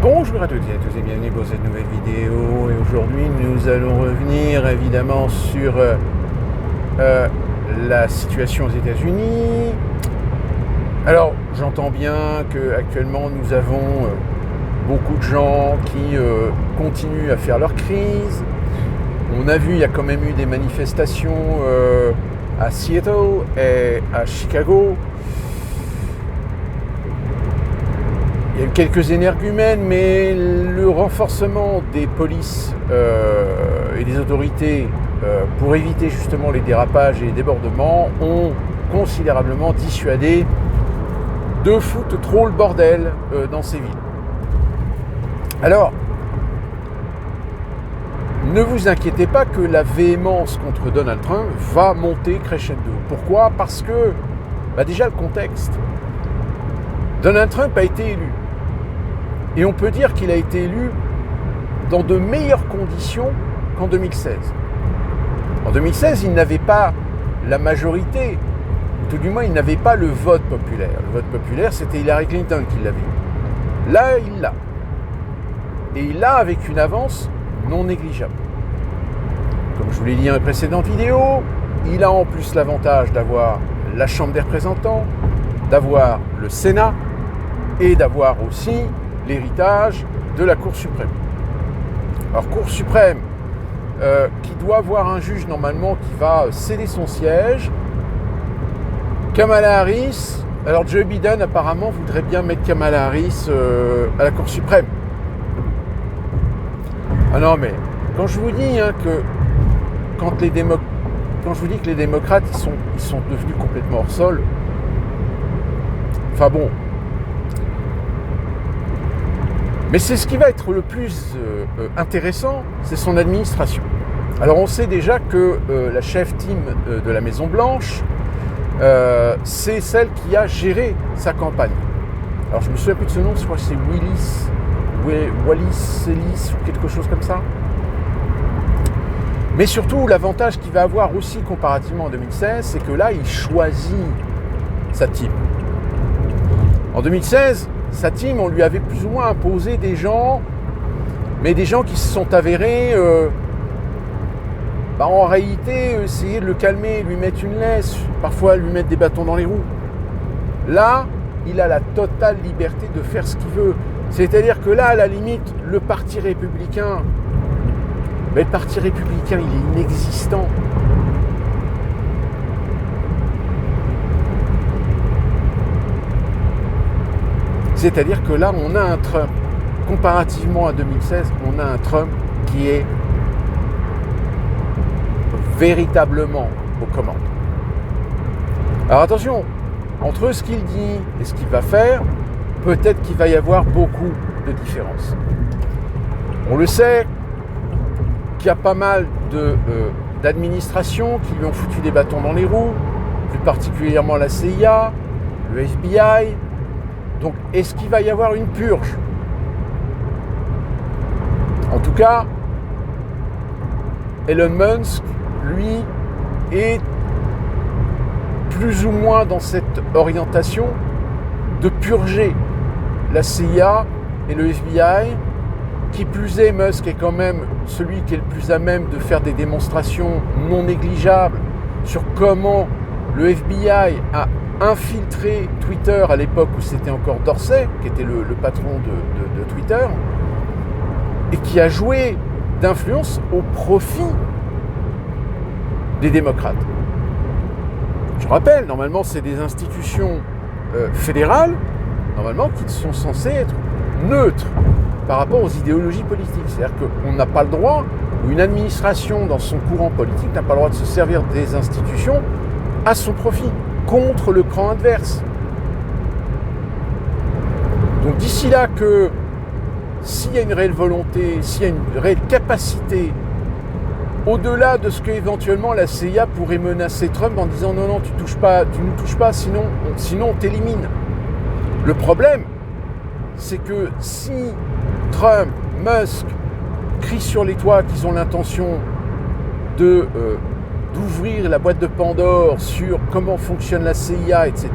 Bonjour à toutes et à tous et bienvenue pour cette nouvelle vidéo. Et aujourd'hui nous allons revenir évidemment sur la situation aux États-Unis. Alors j'entends bien qu'actuellement nous avons beaucoup de gens qui continuent à faire leur crise. On a vu, il y a quand même eu des manifestations à Seattle et à Chicago. Il y a eu quelques énergumènes, mais le renforcement des polices et des autorités pour éviter justement les dérapages et les débordements ont considérablement dissuadé de foutre trop le bordel dans ces villes. Alors, ne vous inquiétez pas que la véhémence contre Donald Trump va monter crescendo. Pourquoi ? Parce que, déjà le contexte. Donald Trump a été élu. Et on peut dire qu'il a été élu dans de meilleures conditions qu'en 2016. En 2016, il n'avait pas la majorité, ou tout du moins, il n'avait pas le vote populaire. Le vote populaire, c'était Hillary Clinton qui l'avait eu. Là, il l'a. Et il l'a avec une avance non négligeable. Comme je vous l'ai dit dans les précédentes vidéos, il a en plus l'avantage d'avoir la Chambre des représentants, d'avoir le Sénat et d'avoir aussi l'héritage de la Cour suprême. Alors, Cour suprême qui doit avoir un juge normalement qui va céder son siège. Kamala Harris, alors Joe Biden apparemment voudrait bien mettre Kamala Harris à la Cour suprême. Ah non, mais quand je vous dis que quand je vous dis que les démocrates ils sont devenus complètement hors sol, enfin bon. Mais c'est ce qui va être le plus intéressant, c'est son administration. Alors on sait déjà que la chef team de la Maison Blanche, c'est celle qui a géré sa campagne. Alors je me souviens plus de ce nom, je crois que c'est Wallis Ellis ou quelque chose comme ça. Mais surtout, l'avantage qu'il va avoir aussi comparativement en 2016, c'est que là, il choisit sa team. En 2016, sa team, on lui avait plus ou moins imposé des gens, mais des gens qui se sont avérés, en réalité, essayer de le calmer, lui mettre une laisse, parfois lui mettre des bâtons dans les roues. Là, il a la totale liberté de faire ce qu'il veut. C'est-à-dire que là, à la limite, le Parti républicain, le Parti républicain, il est inexistant. C'est-à-dire que là, on a un Trump, comparativement à 2016, on a un Trump qui est véritablement aux commandes. Alors attention, entre ce qu'il dit et ce qu'il va faire, peut-être qu'il va y avoir beaucoup de différences. On le sait qu'il y a pas mal d'administrations qui lui ont foutu des bâtons dans les roues, plus particulièrement la CIA, le FBI. Donc, est-ce qu'il va y avoir une purge ? En tout cas, Elon Musk, lui, est plus ou moins dans cette orientation de purger la CIA et le FBI. Qui plus est, Musk est quand même celui qui est le plus à même de faire des démonstrations non négligeables sur comment le FBI a infiltré Twitter à l'époque où c'était encore Dorsey, qui était le patron de Twitter, et qui a joué d'influence au profit des démocrates. Je rappelle, normalement, c'est des institutions fédérales, normalement, qui sont censées être neutres par rapport aux idéologies politiques. C'est-à-dire qu'on n'a pas le droit, ou une administration dans son courant politique n'a pas le droit de se servir des institutions à son profit, contre le camp adverse. Donc d'ici là que s'il y a une réelle volonté, s'il y a une réelle capacité, au-delà de ce qu'éventuellement la CIA pourrait menacer Trump en disant non, tu nous touches pas, sinon on t'élimine. Le problème, c'est que si Trump, Musk crient sur les toits qu'ils ont l'intention d'ouvrir la boîte de Pandore sur comment fonctionne la CIA, etc.,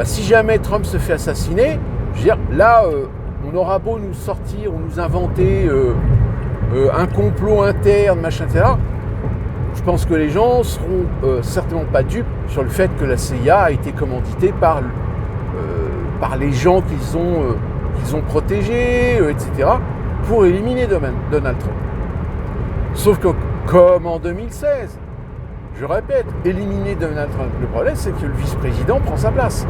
si jamais Trump se fait assassiner, je veux dire, là, on aura beau nous sortir ou nous inventer un complot interne, machin, etc. Je pense que les gens seront certainement pas dupes sur le fait que la CIA a été commanditée par les gens qu'ils ont protégés, etc., pour éliminer Donald Trump. Sauf que, comme en 2016, je répète, éliminer Donald Trump, le problème c'est que le vice-président prend sa place.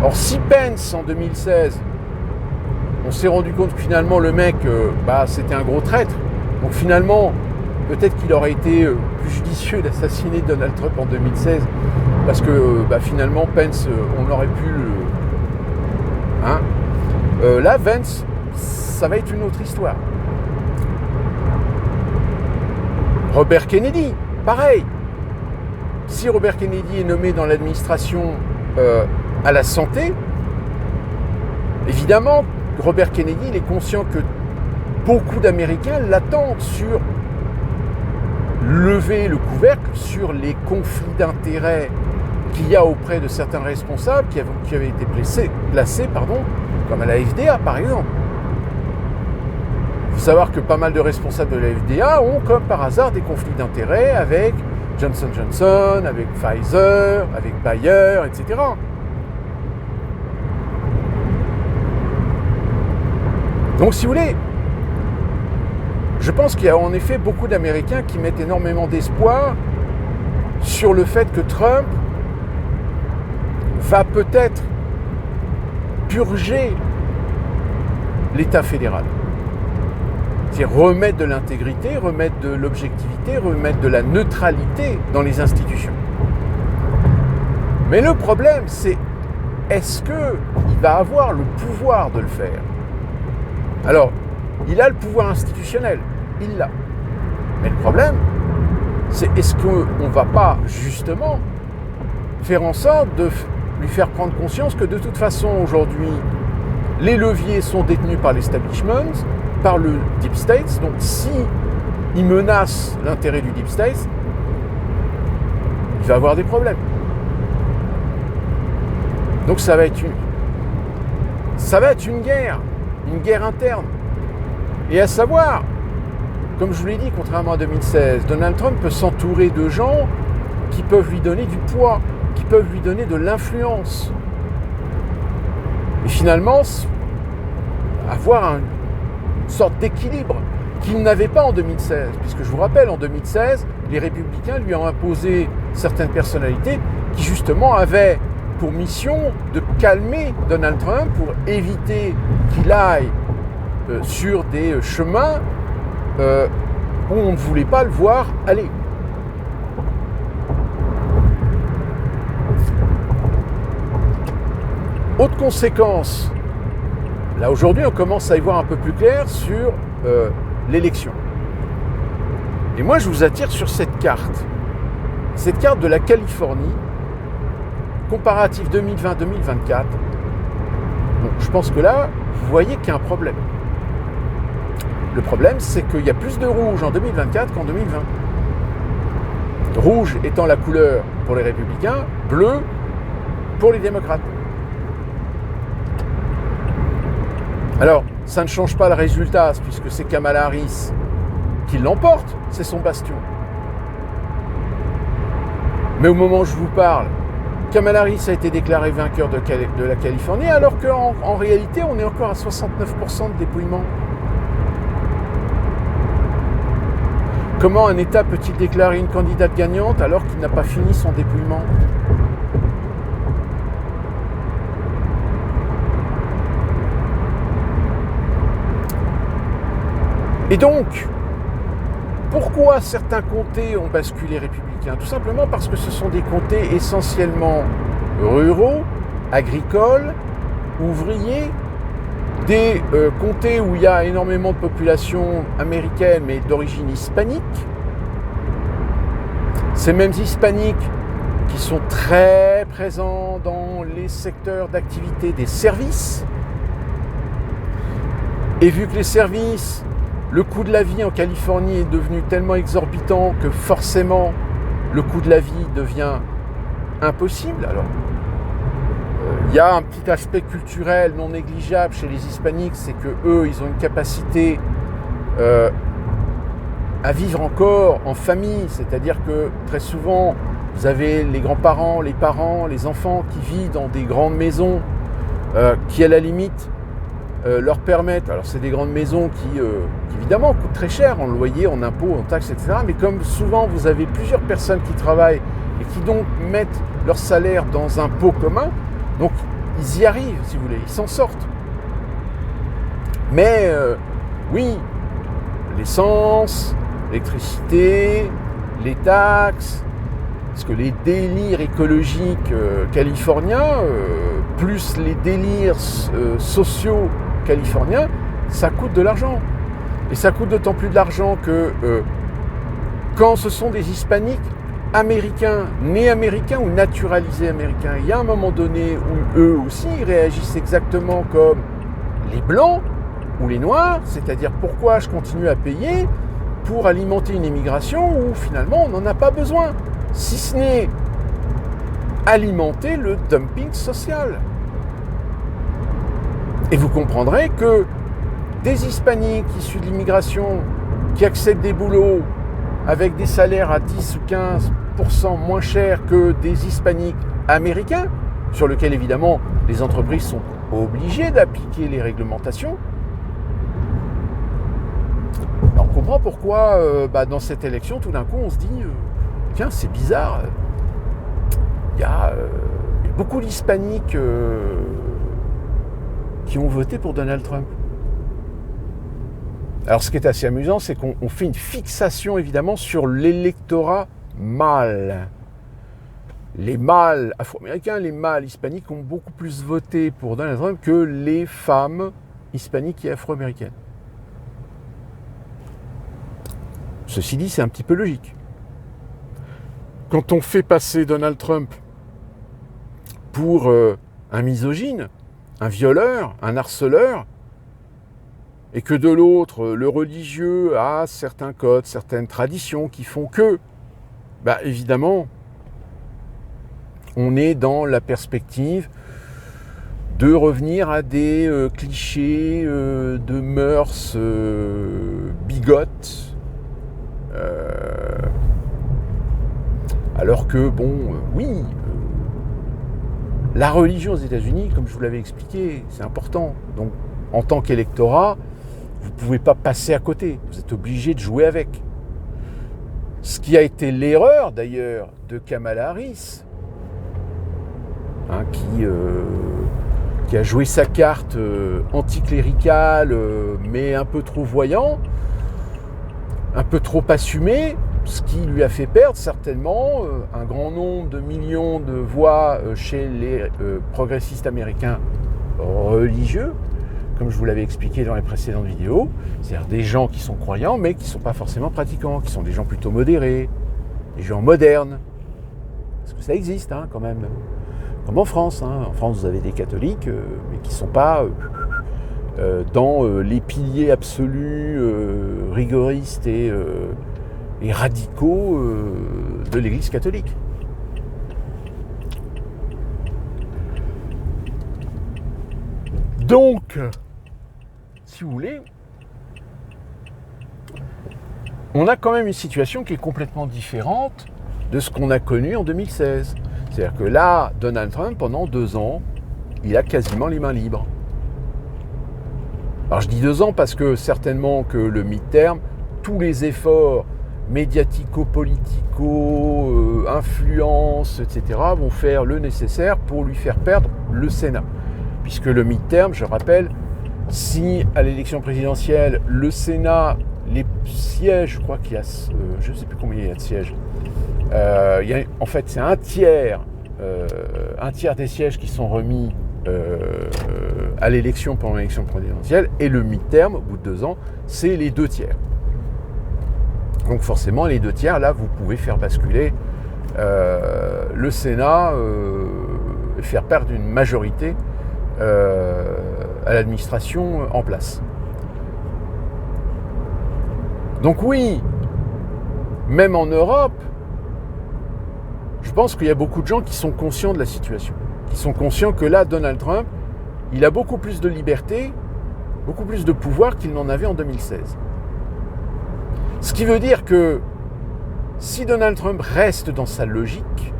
Or, si Pence, en 2016, on s'est rendu compte que finalement le mec, c'était un gros traître, donc finalement, peut-être qu'il aurait été plus judicieux d'assassiner Donald Trump en 2016, parce que finalement, Pence, on aurait pu... là, Vance, ça va être une autre histoire. Robert Kennedy, pareil. Si Robert Kennedy est nommé dans l'administration à la santé, évidemment, Robert Kennedy, il est conscient que beaucoup d'Américains l'attendent sur lever le couvercle sur les conflits d'intérêts qu'il y a auprès de certains responsables qui avaient été placés, comme à la FDA par exemple. Il faut savoir que pas mal de responsables de la FDA ont comme par hasard des conflits d'intérêts avec Johnson & Johnson, avec Pfizer, avec Bayer, etc. Donc si vous voulez, je pense qu'il y a en effet beaucoup d'Américains qui mettent énormément d'espoir sur le fait que Trump va peut-être purger l'État fédéral. C'est-à-dire remettre de l'intégrité, remettre de l'objectivité, remettre de la neutralité dans les institutions. Mais le problème, c'est est-ce qu'il va avoir le pouvoir de le faire ? Alors, il a le pouvoir institutionnel, il l'a. Mais le problème, c'est est-ce qu'on ne va pas justement faire en sorte de lui faire prendre conscience que de toute façon aujourd'hui, les leviers sont détenus par l'establishment, par le Deep State, donc si il menace l'intérêt du Deep State, il va avoir des problèmes. Donc ça va être une guerre interne. Et à savoir, comme je vous l'ai dit, contrairement à 2016, Donald Trump peut s'entourer de gens qui peuvent lui donner du poids, qui peuvent lui donner de l'influence. Et finalement, avoir une sorte d'équilibre qu'il n'avait pas en 2016. Puisque je vous rappelle, en 2016, les républicains lui ont imposé certaines personnalités qui justement avaient pour mission de calmer Donald Trump pour éviter qu'il aille sur des chemins où on ne voulait pas le voir aller. Autre conséquence, là aujourd'hui on commence à y voir un peu plus clair sur l'élection. Et moi je vous attire sur cette carte de la Californie, comparatif 2020-2024. Donc je pense que là, vous voyez qu'il y a un problème. Le problème, c'est qu'il y a plus de rouge en 2024 qu'en 2020. Rouge étant la couleur pour les républicains, bleu pour les démocrates. Alors, ça ne change pas le résultat, puisque c'est Kamala Harris qui l'emporte, c'est son bastion. Mais au moment où je vous parle, Kamala Harris a été déclaré vainqueur de la Californie, alors qu'en réalité, on est encore à 69% de dépouillement. Comment un État peut-il déclarer une candidate gagnante alors qu'il n'a pas fini son dépouillement ? Et donc, pourquoi certains comtés ont basculé républicains ? Tout simplement parce que ce sont des comtés essentiellement ruraux, agricoles, ouvriers, des comtés où il y a énormément de population américaine mais d'origine hispanique. Ces mêmes hispaniques qui sont très présents dans les secteurs d'activité des services. Et vu que les services, le coût de la vie en Californie est devenu tellement exorbitant que forcément le coût de la vie devient impossible. Alors, Il y a un petit aspect culturel non négligeable chez les hispaniques, c'est que eux, ils ont une capacité à vivre encore en famille, c'est-à-dire que très souvent, vous avez les grands-parents, les parents, les enfants qui vivent dans des grandes maisons qui, à la limite, leur permettent, alors c'est des grandes maisons qui évidemment coûtent très cher en loyer, en impôts, en taxes, etc. Mais comme souvent vous avez plusieurs personnes qui travaillent et qui donc mettent leur salaire dans un pot commun, donc ils y arrivent, si vous voulez, ils s'en sortent. Mais oui, l'essence, l'électricité, les taxes, parce que les délires écologiques californiens, plus les délires sociaux californiens, ça coûte de l'argent. Et ça coûte d'autant plus de l'argent que quand ce sont des hispaniques américains, nés américains ou naturalisés américains, il y a un moment donné où eux aussi réagissent exactement comme les blancs ou les noirs, c'est-à-dire pourquoi je continue à payer pour alimenter une immigration où finalement on n'en a pas besoin, si ce n'est alimenter le dumping social. Et vous comprendrez que des hispaniques issus de l'immigration qui acceptent des boulots avec des salaires à 10 ou 15% moins chers que des hispaniques américains, sur lesquels évidemment les entreprises sont obligées d'appliquer les réglementations. Alors on comprend pourquoi dans cette élection, tout d'un coup, on se dit tiens, c'est bizarre, il y a beaucoup d'hispaniques qui ont voté pour Donald Trump. Alors ce qui est assez amusant, c'est qu'on fait une fixation évidemment sur l'électorat mâle. Les mâles afro-américains, les mâles hispaniques ont beaucoup plus voté pour Donald Trump que les femmes hispaniques et afro-américaines. Ceci dit, c'est un petit peu logique. Quand on fait passer Donald Trump pour un misogyne, un violeur, un harceleur, et que de l'autre, le religieux a certains codes, certaines traditions qui font que, évidemment, on est dans la perspective de revenir à des clichés de mœurs bigotes, alors que, oui, la religion aux États-Unis, comme je vous l'avais expliqué, c'est important. Donc, en tant qu'électorat, vous ne pouvez pas passer à côté. Vous êtes obligé de jouer avec. Ce qui a été l'erreur, d'ailleurs, de Kamala Harris, qui a joué sa carte anticléricale, mais un peu trop voyant, un peu trop assumé, ce qui lui a fait perdre certainement un grand nombre de millions de voix chez les progressistes américains religieux, comme je vous l'avais expliqué dans les précédentes vidéos, c'est-à-dire des gens qui sont croyants mais qui ne sont pas forcément pratiquants, qui sont des gens plutôt modérés, des gens modernes, parce que ça existe quand même, comme en France. En France, vous avez des catholiques, mais qui ne sont pas dans les piliers absolus, rigoristes et radicaux de l'Église catholique. Donc, si vous voulez, on a quand même une situation qui est complètement différente de ce qu'on a connu en 2016. C'est-à-dire que là, Donald Trump, pendant 2 ans, il a quasiment les mains libres. Alors je dis 2 ans parce que certainement que le midterm, tous les efforts médiatico-politico, influence, etc., vont faire le nécessaire pour lui faire perdre le Sénat. Puisque le midterm, je rappelle, si à l'élection présidentielle, le Sénat, les sièges, je crois qu'il y a, je ne sais plus combien il y a de sièges, en fait c'est un tiers des sièges qui sont remis à l'élection pendant l'élection présidentielle, et le midterm, au bout de 2 ans, c'est les 2 tiers. Donc forcément, les 2 tiers, là, vous pouvez faire basculer le Sénat, faire perdre une majorité à l'administration en place. Donc oui, même en Europe, je pense qu'il y a beaucoup de gens qui sont conscients de la situation. qui sont conscients que là, Donald Trump, il a beaucoup plus de liberté, beaucoup plus de pouvoir qu'il n'en avait en 2016. Ce qui veut dire que si Donald Trump reste dans sa logique,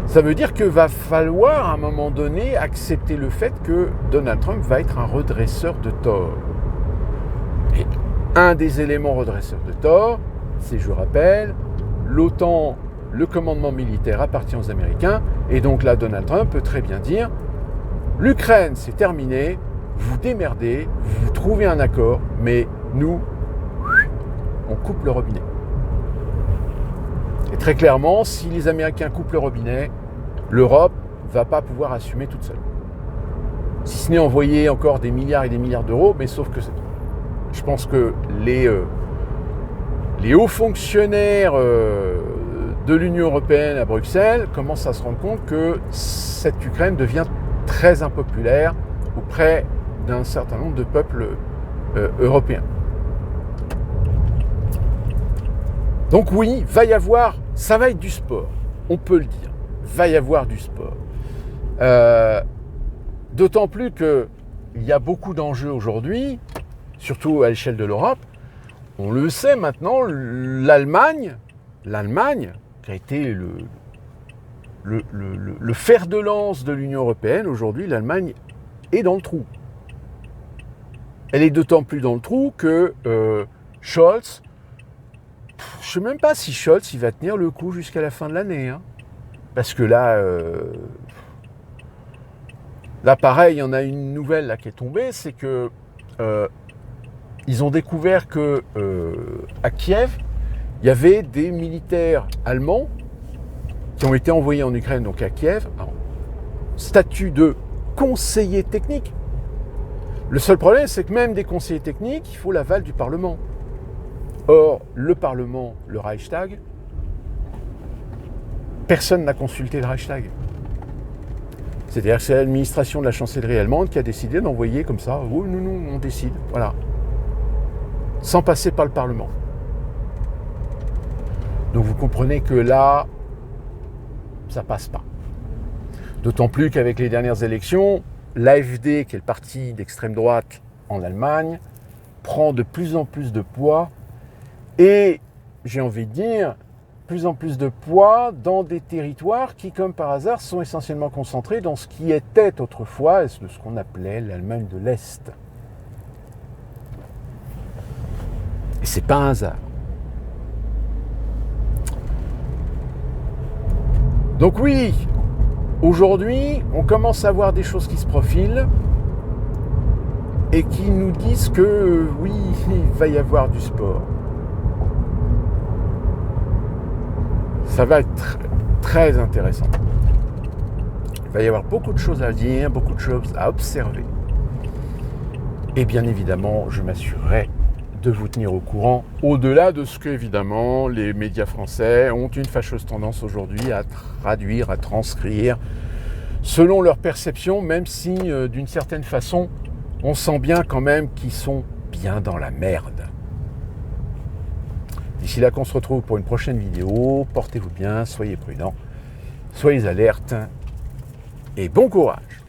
ça veut dire qu'il va falloir à un moment donné accepter le fait que Donald Trump va être un redresseur de tort. Et un des éléments redresseurs de tort, c'est, je rappelle, l'OTAN, le commandement militaire appartient aux Américains, et donc là, Donald Trump peut très bien dire « L'Ukraine, c'est terminé, vous démerdez, vous trouvez un accord, mais nous, on coupe le robinet. » Et très clairement, si les Américains coupent le robinet, l'Europe ne va pas pouvoir assumer toute seule. Si ce n'est envoyer encore des milliards et des milliards d'euros, mais sauf que je pense que les hauts fonctionnaires de l'Union européenne à Bruxelles commencent à se rendre compte que cette Ukraine devient très impopulaire auprès d'un certain nombre de peuples européens. Donc oui, ça va être du sport, on peut le dire, va y avoir du sport. D'autant plus qu'il y a beaucoup d'enjeux aujourd'hui, surtout à l'échelle de l'Europe. On le sait maintenant, l'Allemagne, qui a été le fer de lance de l'Union européenne, aujourd'hui, l'Allemagne est dans le trou. Elle est d'autant plus dans le trou que Scholz, je ne sais même pas si Scholz il va tenir le coup jusqu'à la fin de l'année. Hein. Parce que là, pareil, il y en a une nouvelle là, qui est tombée, c'est que ils ont découvert que à Kiev, il y avait des militaires allemands qui ont été envoyés en Ukraine, donc à Kiev, en statut de conseiller technique. Le seul problème, c'est que même des conseillers techniques, il faut l'aval du Parlement. Or, le Parlement, le Reichstag, personne n'a consulté le Reichstag. C'est-à-dire que c'est l'administration de la chancellerie allemande qui a décidé d'envoyer comme ça, oh, nous, on décide, voilà. Sans passer par le Parlement. Donc vous comprenez que là, ça passe pas. D'autant plus qu'avec les dernières élections, l'AfD, qui est le parti d'extrême droite en Allemagne, prend de plus en plus de poids et, j'ai envie de dire, plus en plus de poids dans des territoires qui, comme par hasard, sont essentiellement concentrés dans ce qui était autrefois ce qu'on appelait l'Allemagne de l'Est. Et c'est pas un hasard. Donc oui, aujourd'hui, on commence à voir des choses qui se profilent et qui nous disent que oui, il va y avoir du sport. Ça va être très intéressant. Il va y avoir beaucoup de choses à dire, beaucoup de choses à observer. Et bien évidemment, je m'assurerai de vous tenir au courant, au-delà de ce que, évidemment, les médias français ont une fâcheuse tendance aujourd'hui à traduire, à transcrire, selon leur perception, même si, d'une certaine façon, on sent bien quand même qu'ils sont bien dans la merde. D'ici là qu'on se retrouve pour une prochaine vidéo, portez-vous bien, soyez prudents, soyez alertes et bon courage.